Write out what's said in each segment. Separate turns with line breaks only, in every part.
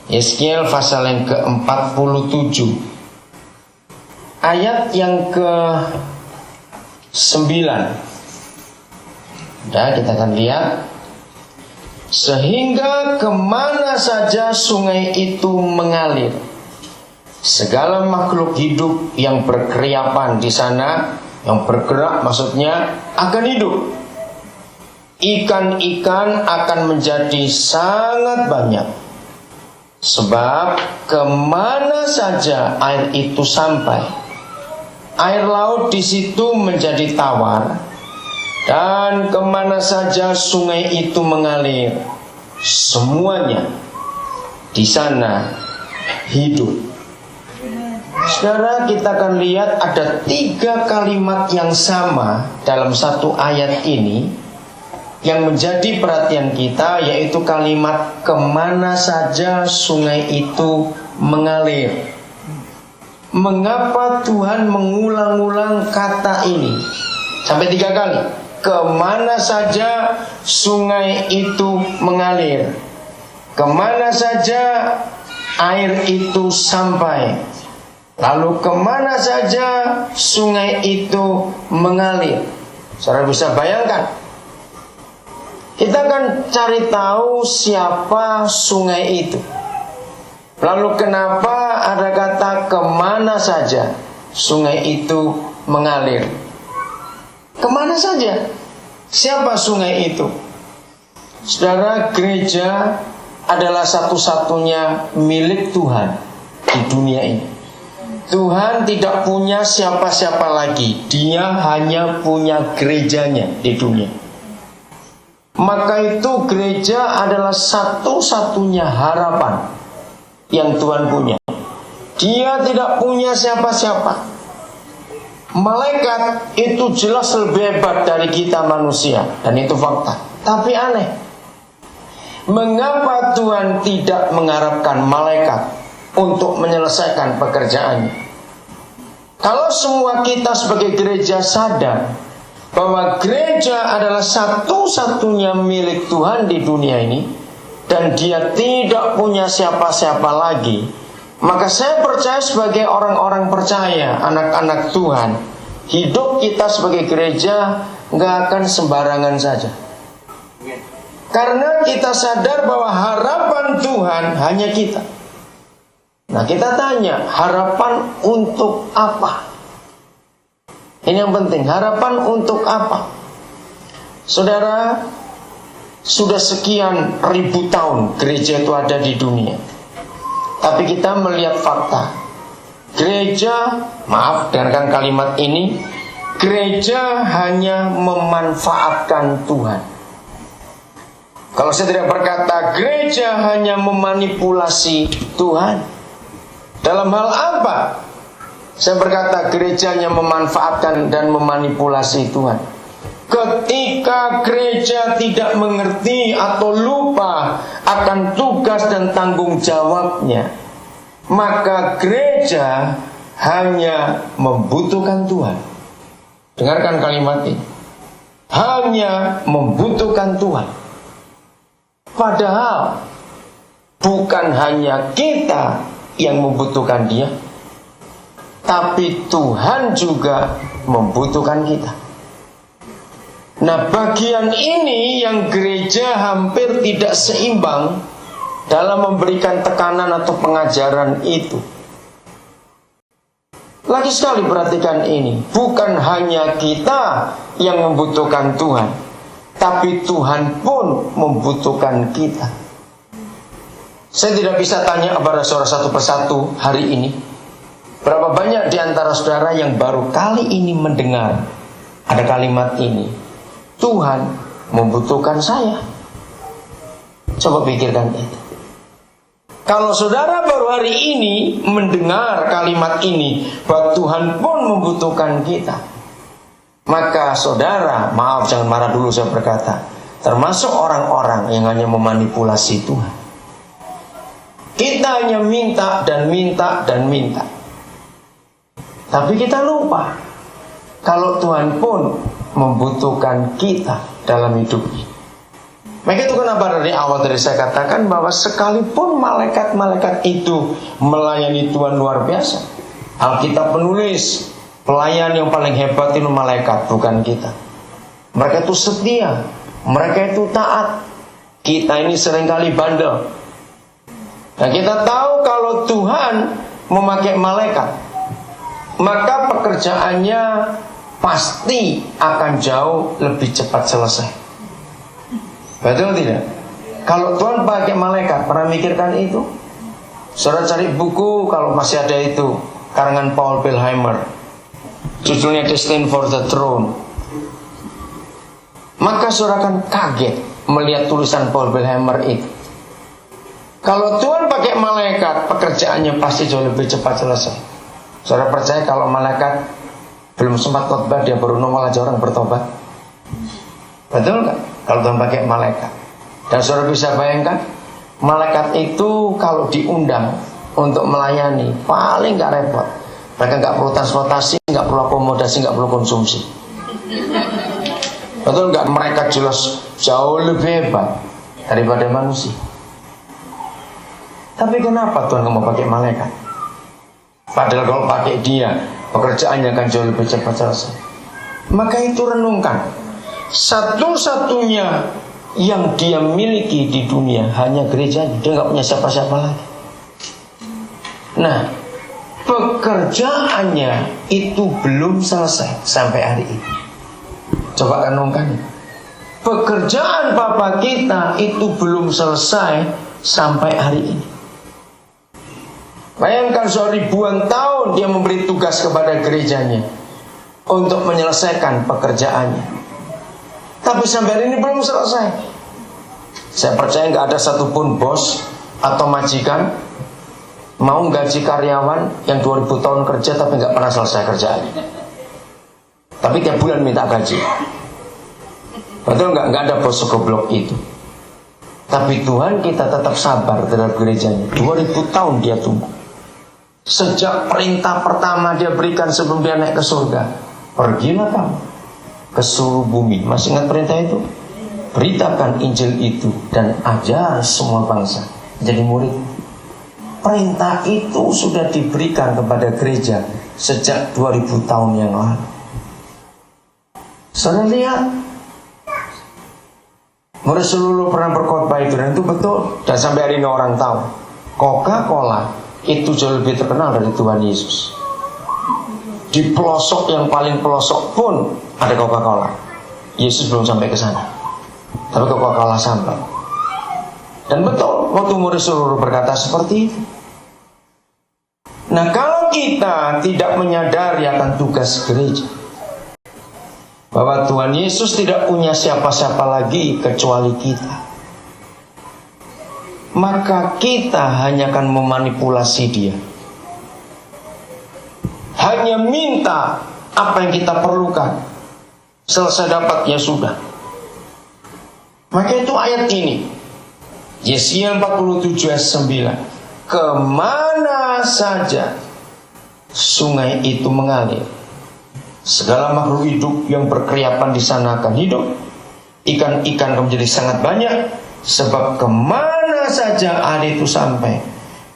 Yeskiel pasal yang ke-47 ayat yang ke-9. Kita akan lihat. Sehingga kemana saja sungai itu mengalir, segala makhluk hidup yang berkeriapan di sana, yang bergerak maksudnya, akan hidup. Ikan-ikan akan menjadi sangat banyak. Sebab kemana saja air itu sampai, air laut di situ menjadi tawar. Dan kemana saja sungai itu mengalir, semuanya di sana hidup. Saudara, kita akan lihat ada 3 kalimat yang sama dalam satu ayat ini yang menjadi perhatian kita, yaitu kalimat kemana saja sungai itu mengalir. Mengapa Tuhan mengulang-ulang kata ini sampai 3 kali? Kemana saja sungai itu mengalir, kemana saja air itu sampai, lalu kemana saja sungai itu mengalir. Saudara bisa bayangkan, kita akan cari tahu siapa sungai itu. Lalu kenapa ada kata kemana saja sungai itu mengalir? Kemana saja? Siapa sungai itu? Saudara, gereja adalah satu-satunya milik Tuhan di dunia ini. Tuhan tidak punya siapa-siapa lagi. Dia hanya punya gerejanya di dunia. Maka itu gereja adalah satu-satunya harapan yang Tuhan punya. Dia tidak punya siapa-siapa. Malaikat itu jelas lebih hebat dari kita manusia, dan itu fakta. Tapi aneh, mengapa Tuhan tidak mengharapkan malaikat untuk menyelesaikan pekerjaannya? Kalau semua kita sebagai gereja sadar bahwa gereja adalah satu-satunya milik Tuhan di dunia ini, dan dia tidak punya siapa-siapa lagi, maka saya percaya sebagai orang-orang percaya, anak-anak Tuhan, hidup kita sebagai gereja gak akan sembarangan saja. Karena kita sadar bahwa harapan Tuhan hanya kita. Nah, kita tanya, harapan untuk apa? Ini yang penting, harapan untuk apa? Saudara, sudah sekian ribu tahun gereja itu ada di dunia. Tapi kita melihat fakta. Gereja, maaf dengarkan kalimat ini, gereja hanya memanfaatkan Tuhan. Kalau saya tidak berkata gereja hanya memanipulasi Tuhan. Dalam hal apa? Saya berkata gereja hanya memanfaatkan dan memanipulasi Tuhan. Ketika gereja tidak mengerti atau lupa akan tugas dan tanggung jawabnya, maka gereja hanya membutuhkan Tuhan. Dengarkan kalimat ini. Hanya membutuhkan Tuhan. Padahal bukan hanya kita yang membutuhkan Dia, tapi Tuhan juga membutuhkan kita. Nah, bagian ini yang gereja hampir tidak seimbang dalam memberikan tekanan atau pengajaran itu. Lagi sekali perhatikan ini, bukan hanya kita yang membutuhkan Tuhan, tapi Tuhan pun membutuhkan kita. Saya tidak bisa tanya kepada saudara satu persatu hari ini, berapa banyak di antara saudara yang baru kali ini mendengar ada kalimat ini, Tuhan membutuhkan saya. Coba pikirkan itu. Kalau saudara baru hari ini mendengar kalimat ini, bahwa Tuhan pun membutuhkan kita, maka saudara, maaf jangan marah dulu saya berkata, termasuk orang-orang yang hanya memanipulasi Tuhan. Kita hanya minta dan minta dan minta, tapi kita lupa kalau Tuhan pun membutuhkan kita dalam hidup ini. Maka itu kenapa dari awal tadi saya katakan bahwa sekalipun malaikat-malaikat itu melayani Tuhan luar biasa, Alkitab menulis pelayan yang paling hebat itu malaikat, bukan kita. Mereka itu setia, mereka itu taat. Kita ini seringkali bandel. Nah, kita tahu kalau Tuhan memakai malaikat, maka pekerjaannya pasti akan jauh lebih cepat selesai. Betul tidak? Kalau Tuhan pakai malaikat, pernah mikirkan itu? Saudara cari buku kalau masih ada itu, karangan Paul Pilheimer, judulnya Destined for the Throne. Maka saudara akan kaget melihat tulisan Paul Pilheimer itu. Kalau Tuhan pakai malaikat, pekerjaannya pasti jauh lebih cepat selesai. Saudara percaya kalau malaikat belum sempat khotbah, dia baru nongol aja orang bertobat? Betul nggak? Kalau Tuhan pakai malaikat. Dan saudara bisa bayangkan, malaikat itu kalau diundang untuk melayani, paling nggak repot. Mereka nggak perlu transportasi, nggak perlu akomodasi, nggak perlu konsumsi. Betul nggak? Mereka jelas jauh lebih hebat daripada manusia. Tapi kenapa Tuhan nggak mau pakai malaikat? Padahal kalau pakai dia, pekerjaannya akan jauh lebih cepat selesai. Maka itu renungkan, satu-satunya yang dia miliki di dunia hanya gerejanya. Dia nggak punya siapa-siapa lagi. Nah, pekerjaannya itu belum selesai sampai hari ini. Coba renungkan, pekerjaan Bapa kita itu belum selesai sampai hari ini. Bayangkan sudah ribuan tahun dia memberi tugas kepada gerejanya untuk menyelesaikan pekerjaannya, tapi sampai hari ini belum selesai. Saya percaya nggak ada satupun bos atau majikan mau gaji karyawan yang 2000 tahun kerja tapi nggak pernah selesai kerjaannya, tapi tiap bulan minta gaji. Betul nggak? Nggak ada bos goblok itu. Tapi Tuhan kita tetap sabar terhadap gerejanya. 2000 tahun dia tunggu. Sejak perintah pertama dia berikan sebelum dia naik ke surga, pergilah kamu ke seluruh bumi. Masih ingat perintah itu? Beritakan Injil itu dan ajar semua bangsa jadi murid. Perintah itu sudah diberikan kepada gereja sejak 2000 tahun yang lalu. Saudara lihat, murid seluruh pernah berkhotbah itu, dan itu betul. Dan sampai hari ini orang tahu Coca-Cola itu jauh lebih terkenal dari Tuhan Yesus. Di pelosok yang paling pelosok pun ada Coca-Cola. Yesus belum sampai ke sana, tapi Coca-Cola sampai. Dan betul waktu murid seluruh berkata seperti itu. Nah, kalau kita tidak menyadari akan tugas gereja, bahwa Tuhan Yesus tidak punya siapa-siapa lagi kecuali kita, maka kita hanya akan memanipulasi dia. Hanya minta apa yang kita perlukan, selesai dapat ya sudah. Maka itu ayat ini, Yesaya 47 ayat 9. Kemana saja sungai itu mengalir, segala makhluk hidup yang berkeriapan di sana akan hidup. Ikan-ikan akan menjadi sangat banyak, sebab kemana saja air itu sampai,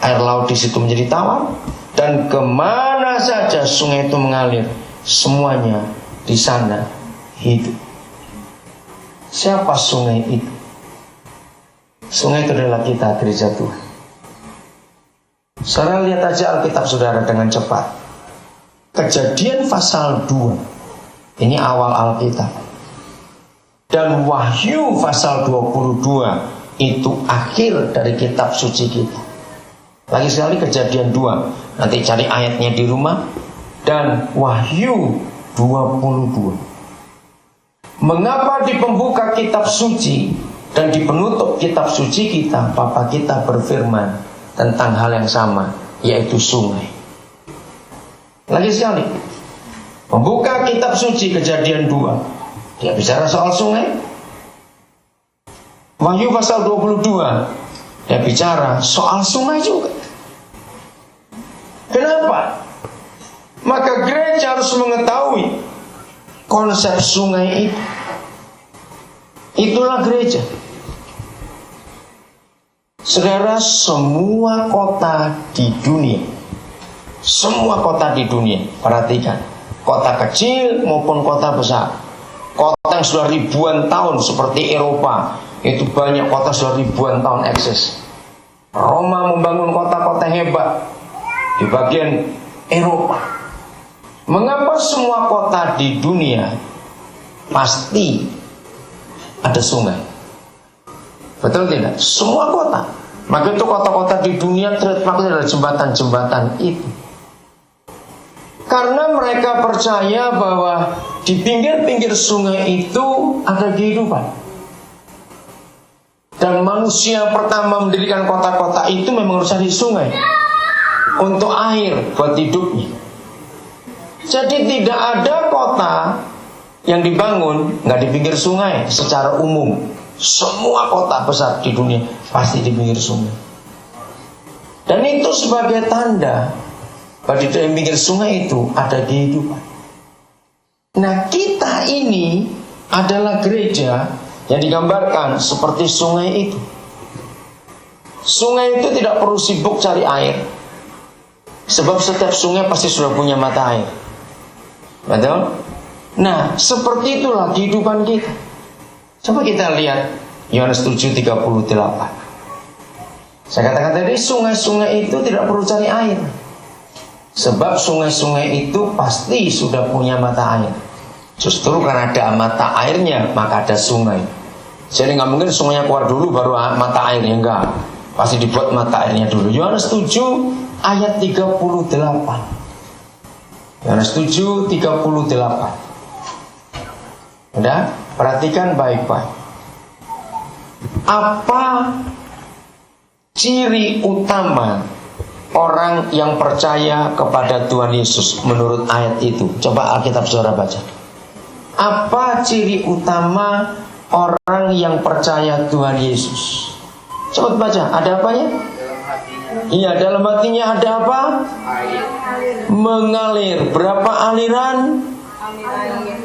air laut di situ menjadi tawar. Dan kemana saja sungai itu mengalir, semuanya di sana hidup. Siapa sungai itu? Sungai itu adalah kita, gereja Tuhan. Saudara lihat aja Alkitab saudara dengan cepat. Kejadian pasal 2, ini awal Alkitab. Dan Wahyu pasal 22 itu akhir dari kitab suci kita. Lagi sekali Kejadian 2, nanti cari ayatnya di rumah. Dan Wahyu 22. Mengapa di pembuka kitab suci dan di penutup kitab suci kita, Bapa kita berfirman tentang hal yang sama, yaitu sungai. Lagi sekali, membuka kitab suci Kejadian 2, dia bicara soal sungai. Wahyu pasal 22, dia bicara soal sungai juga. Kenapa? Maka gereja harus mengetahui konsep sungai itu. Itulah gereja. Saudara, semua kota di dunia, semua kota di dunia, perhatikan, kota kecil maupun kota besar, kota yang sudah ribuan tahun seperti Eropa, itu banyak kota sudah ribuan tahun eksis. Roma membangun kota-kota hebat di bagian Eropa. Mengapa semua kota di dunia pasti ada sungai? Betul tidak? Semua kota. Maka itu kota-kota di dunia trademarknya adalah jembatan-jembatan itu. Karena mereka percaya bahwa di pinggir-pinggir sungai itu ada kehidupan. Dan manusia pertama mendirikan kota-kota itu memang harus cari sungai untuk air buat hidupnya. Jadi tidak ada kota yang dibangun nggak di pinggir sungai secara umum. Semua kota besar di dunia pasti di pinggir sungai. Dan itu sebagai tanda bahwa di pinggir sungai itu ada kehidupan. Nah, kita ini adalah gereja yang digambarkan seperti sungai itu. Sungai itu tidak perlu sibuk cari air, sebab setiap sungai pasti sudah punya mata air. Betul? Nah, seperti itulah kehidupan kita. Coba kita lihat Yohanes 7:38. Saya katakan tadi, sungai-sungai itu tidak perlu cari air, sebab sungai-sungai itu pasti sudah punya mata air. Justru karena ada mata airnya, maka ada sungai. Jadi nggak mungkin sungainya keluar dulu baru mata airnya, enggak. Pasti dibuat mata airnya dulu. Yohanes 7 ayat 38. Yohanes 7:38. Udah, perhatikan baik-baik. Apa ciri utama orang yang percaya kepada Tuhan Yesus menurut ayat itu? Coba Alkitab saudara baca. Apa ciri utama orang yang percaya Tuhan Yesus? Coba baca, ada apanya? Iya, dalam hatinya ada apa? Mengalir. Berapa aliran?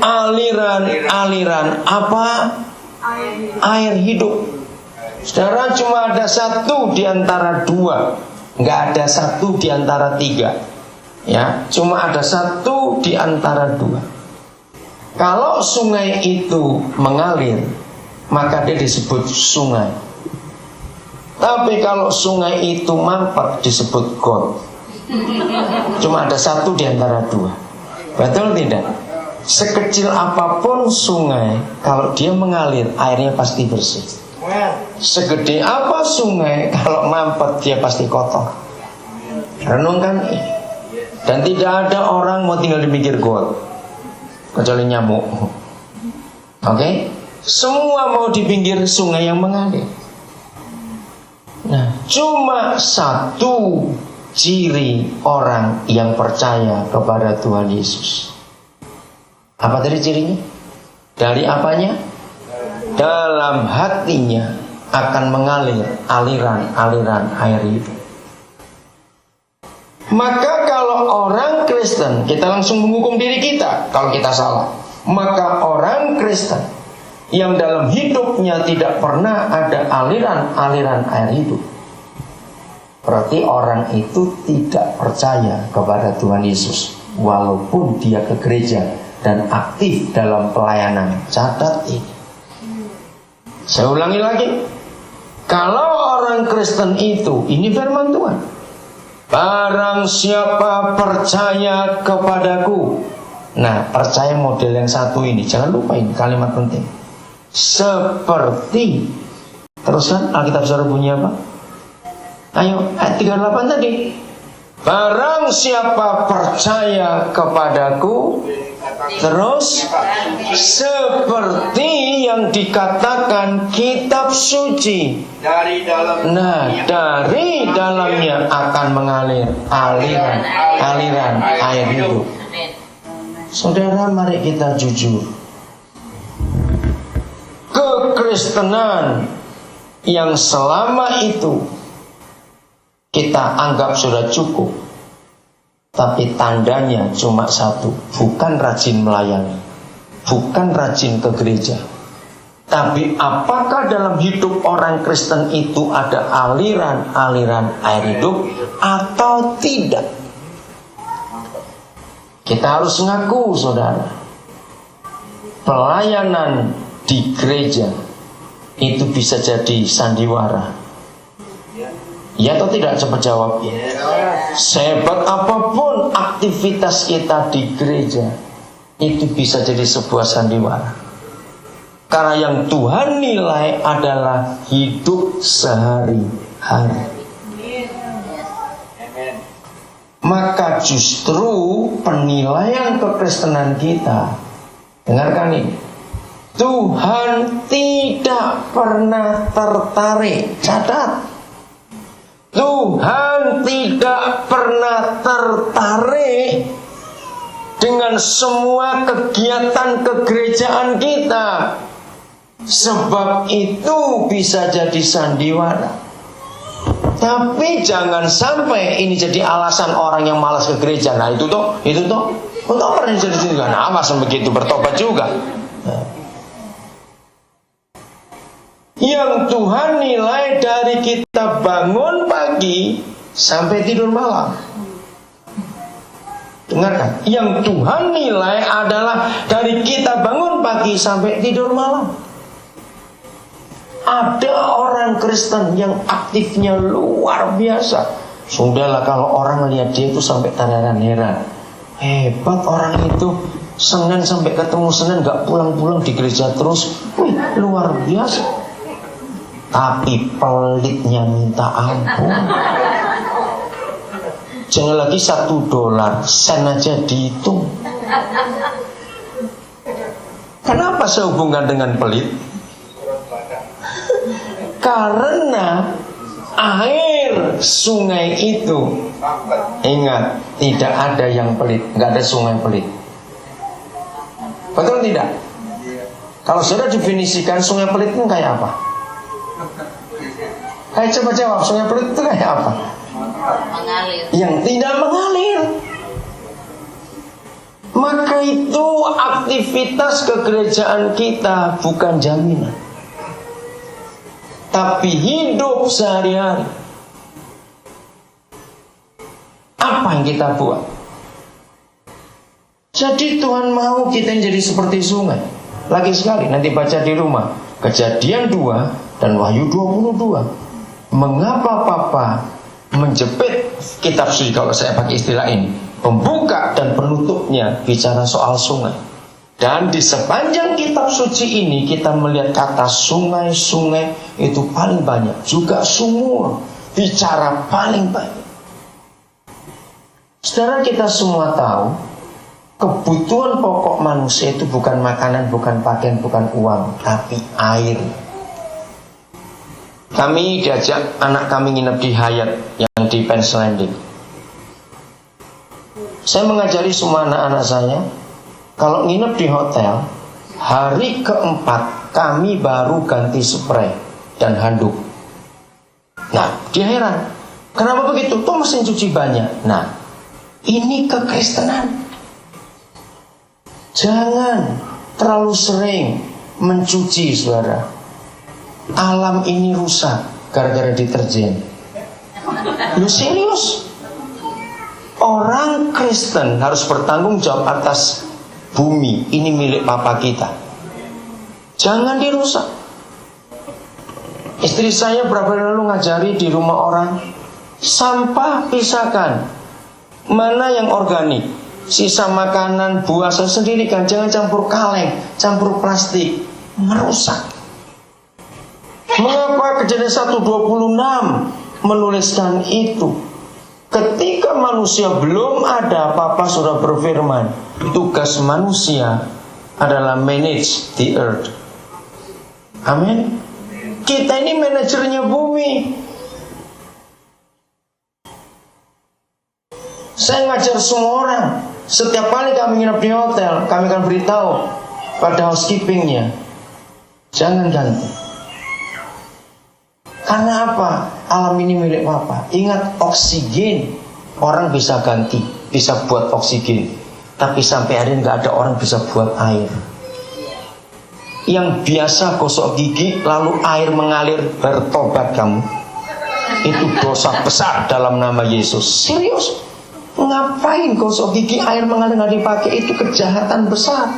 Aliran apa? Air hidup. Saudara, cuma ada satu di antara dua, nggak ada satu di antara tiga. Ya, cuma ada satu di antara dua. Kalau sungai itu mengalir, maka dia disebut sungai. Tapi kalau sungai itu mampet, disebut got. Cuma ada satu di antara dua. Betul tidak? Sekecil apapun sungai, kalau dia mengalir, airnya pasti bersih. Segede apa sungai, kalau mampet, dia pasti kotor. Renungkan ini. Dan tidak ada orang mau tinggal di pinggir got, kecuali nyamuk. Oke? Semua mau di pinggir sungai yang mengalir. Nah, cuma satu ciri orang yang percaya kepada Tuhan Yesus. Apa tadi cirinya? Dari apanya? Dalam hatinya akan mengalir aliran-aliran air itu. Maka kalau orang Kristen, kita langsung menghukum diri kita kalau kita salah. Maka orang Kristen yang dalam hidupnya tidak pernah ada aliran-aliran air hidup, berarti orang itu tidak percaya kepada Tuhan Yesus, walaupun dia ke gereja dan aktif dalam pelayanan. Catat ini. Saya ulangi lagi. Kalau orang Kristen itu, ini firman Tuhan, barang siapa percaya kepadaku. Nah, percaya model yang satu ini, jangan lupa ini kalimat penting. Seperti, teruskan Alkitab saudara bunyi apa? Ayo, ayat 38 tadi. Barang siapa percaya kepadaku, terus seperti yang dikatakan kitab suci, dari dalamnya akan mengalir aliran air hidup. Saudara, mari kita jujur. Kekristenan yang selama itu kita anggap sudah cukup, tapi tandanya cuma satu, bukan rajin melayani, bukan rajin ke gereja, Tapi apakah dalam hidup orang Kristen itu ada aliran-aliran air hidup atau tidak? Kita harus ngaku, saudara, pelayanan di gereja itu bisa jadi sandiwara. Ya atau tidak? Coba jawab. Sehebat apapun aktivitas kita di gereja, itu bisa jadi sebuah sandiwara. Karena yang Tuhan nilai adalah hidup sehari-hari. Maka justru penilaian kekristenan kita, dengarkan ini, Tuhan tidak pernah tertarik. Catat, Tuhan tidak pernah tertarik dengan semua kegiatan kegerejaan kita. Sebab itu bisa jadi sandiwara. Tapi jangan sampai ini jadi alasan orang yang malas ke gereja. Nah itu toh untuk orang yang jadi juga. Nah awas begitu, bertobat juga. Nah. Yang Tuhan nilai dari kita bangun pagi sampai tidur malam. Dengarkan, yang Tuhan nilai adalah dari kita bangun pagi sampai tidur malam. Ada orang Kristen yang aktifnya luar biasa. Sudahlah kalau orang lihat dia itu sampai heran. Hebat orang itu, Senin sampai ketemu Senin gak pulang-pulang di gereja terus. Wih, luar biasa. Tapi pelitnya minta ampun. Jangan lagi $1, sen aja dihitung. Kenapa saya hubungkan dengan pelit? Karena air sungai itu, ingat, tidak ada yang pelit, nggak ada sungai pelit. Betul tidak? Kalau sudah definisikan sungai pelit itu kayak apa? Ayo coba jawab, sungai pelit itu kayak apa?
Mengalir.
Yang tidak mengalir. Maka itu aktivitas kegerejaan kita bukan jaminan, tapi hidup sehari-hari. Apa yang kita buat? Jadi Tuhan mau kita jadi seperti sungai. Lagi sekali nanti baca di rumah Kejadian 2 dan Wahyu 22. Mengapa Papa menjepit kitab suci, kalau saya pakai istilah ini, pembuka dan penutupnya bicara soal sungai. Dan di sepanjang kitab suci ini kita melihat kata sungai-sungai itu paling banyak. Juga sumur, bicara paling banyak. Saudara, kita semua tahu kebutuhan pokok manusia itu bukan makanan, bukan pakaian, bukan uang, tapi air. Kami diajak anak kami nginep di Hyatt yang di Pens Landing. Saya mengajari semua anak-anak saya, kalau nginep di hotel, hari keempat kami baru ganti spray dan handuk. Nah, dia heran, kenapa begitu? Tuh mesin cuci banyak. Nah, ini kekristenan. Jangan terlalu sering mencuci, saudara. Alam ini rusak gara-gara deterjen. Lu serius? Orang Kristen harus bertanggung jawab atas bumi. Ini milik Papa kita. Jangan dirusak. Istri saya berapa hari lalu ngajari di rumah orang, sampah pisahkan, mana yang organik, sisa makanan, buah saya sendiri kan, jangan campur kaleng, campur plastik, merusak. Mengapa Kejadian 1:26 menuliskan itu? Ketika manusia belum ada, Papa sudah berfirman, tugas manusia adalah manage the earth. Amin. Kita ini manajernya bumi. Saya ngajar semua orang. Setiap kali kami nginep di hotel, kami akan beritahu pada housekeepingnya, jangan ganti. Karena apa? Alam ini milik Papa. Ingat, oksigen orang bisa ganti, bisa buat oksigen. Tapi sampai hari ini gak ada orang bisa buat air. yang biasa gosok gigi lalu air mengalir, bertobat kamu. Itu dosa besar dalam nama Yesus. Serius. Ngapain gosok gigi air mengalir nggak dipakai? Itu kejahatan besar.